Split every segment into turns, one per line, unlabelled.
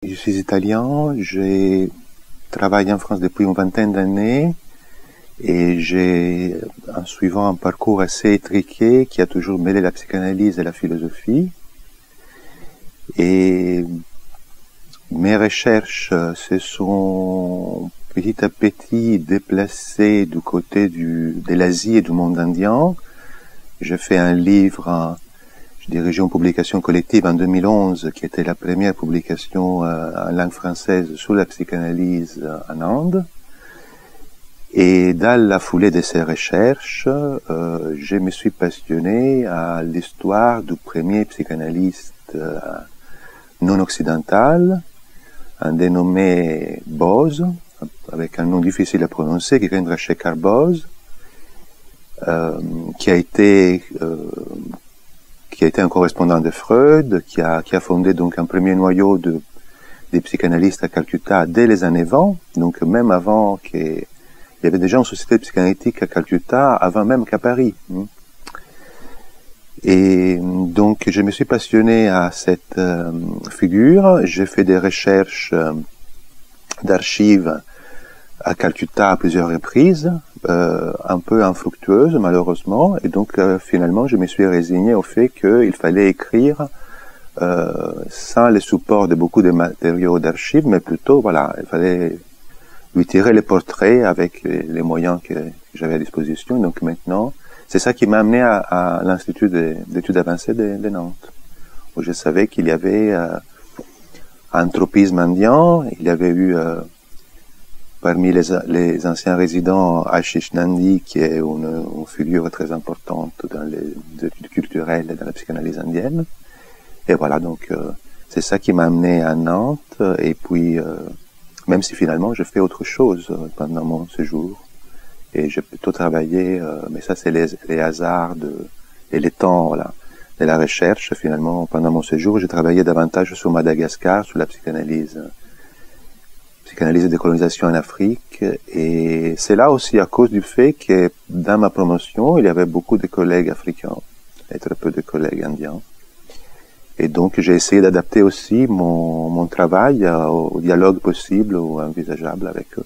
Je suis italien, j'ai travaillé en France depuis une vingtaine d'années et en suivant un parcours assez étriqué qui a toujours mêlé la psychanalyse et la philosophie. Et mes recherches se sont petit à petit déplacées du côté de l'Asie et du monde indien. J'ai fait un livre, je dirige une publication collective en 2011, qui était la première publication en langue française sur la psychanalyse en Inde. Et dans la foulée de ces recherches, je me suis passionné à l'histoire du premier psychanalyste non occidental, un dénommé Boz, avec un nom difficile à prononcer, Girendra Shekhar Boz, qui a été un correspondant de Freud, qui a fondé donc un premier noyau des psychanalystes à Calcutta dès les années 20, donc même avant qu'il y avait déjà une société psychanalytique à Calcutta, avant même qu'à Paris. Et donc je me suis passionné à cette figure, j'ai fait des recherches d'archives à Calcutta à plusieurs reprises, un peu infructueuses malheureusement, et donc finalement je me suis résigné au fait qu'il fallait écrire sans le support de beaucoup de matériaux d'archives, mais plutôt voilà, il fallait lui tirer les portraits avec les moyens que j'avais à disposition. Donc maintenant, c'est ça qui m'a amené à l'Institut d'études avancées de Nantes, où je savais qu'il y avait un tropisme indien, il y avait eu parmi les anciens résidents, Ashish Nandi, qui est une figure très importante dans les études culturelles et dans la psychanalyse indienne. Et voilà, donc c'est ça qui m'a amené à Nantes. Et puis, même si finalement je fais autre chose pendant mon séjour, et j'ai plutôt travaillé, mais ça c'est les hasards et les temps, voilà, de la recherche. Finalement, pendant mon séjour, j'ai travaillé davantage sur Madagascar, sur la psychanalyse et décolonisation en Afrique, et c'est là aussi à cause du fait que dans ma promotion, il y avait beaucoup de collègues africains et très peu de collègues indiens. Et donc j'ai essayé d'adapter aussi mon travail au dialogue possible ou envisageable avec eux.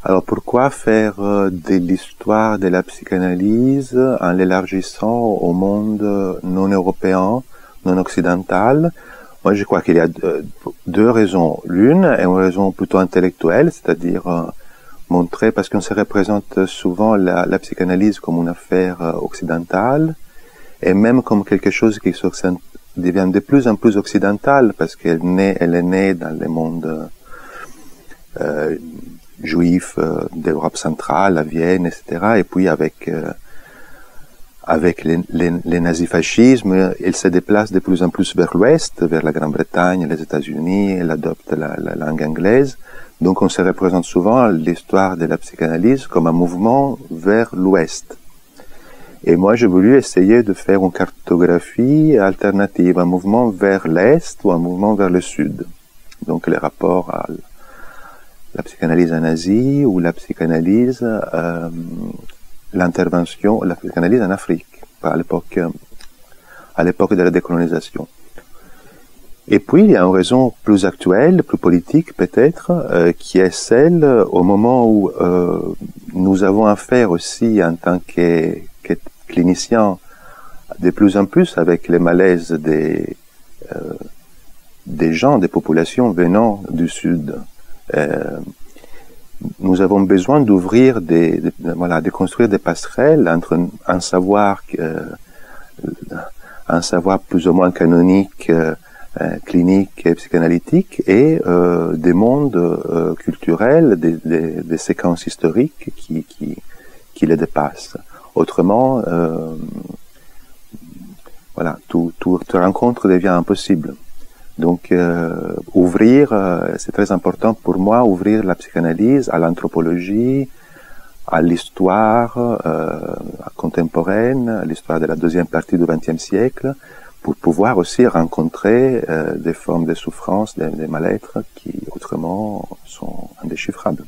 Alors pourquoi faire de l'histoire de la psychanalyse en l'élargissant au monde non européen, non occidental? Moi, je crois qu'il y a deux raisons. L'une est une raison plutôt intellectuelle, c'est-à-dire montrer, parce qu'on se représente souvent la psychanalyse comme une affaire occidentale, et même comme quelque chose qui devient de plus en plus occidental, parce qu'elle est née dans le monde juif d'Europe centrale, à Vienne, etc. Et puis avec les nazifascismes, il se déplace de plus en plus vers l'Ouest, vers la Grande-Bretagne, les États-Unis, elle adopte la langue anglaise. Donc on se représente souvent l'histoire de la psychanalyse comme un mouvement vers l'Ouest. Et moi j'ai voulu essayer de faire une cartographie alternative, un mouvement vers l'Est ou un mouvement vers le Sud. Donc les rapports à la psychanalyse en Asie ou la psychanalyse la psychanalyse en Afrique, à l'époque de la décolonisation. Et puis, il y a une raison plus actuelle, plus politique peut-être, qui est celle au moment où nous avons affaire aussi en tant que cliniciens de plus en plus avec les malaises des gens, des populations venant du Sud. Nous avons besoin d'ouvrir de construire des passerelles entre un savoir plus ou moins canonique, clinique et psychanalytique, et des mondes culturels, des séquences historiques qui les dépassent. Autrement, voilà, toute rencontre devient impossible. Donc, c'est très important pour moi, ouvrir la psychanalyse à l'anthropologie, à l'histoire contemporaine, à l'histoire de la deuxième partie du XXe siècle, pour pouvoir aussi rencontrer des formes de souffrance, des mal-être qui autrement sont indéchiffrables.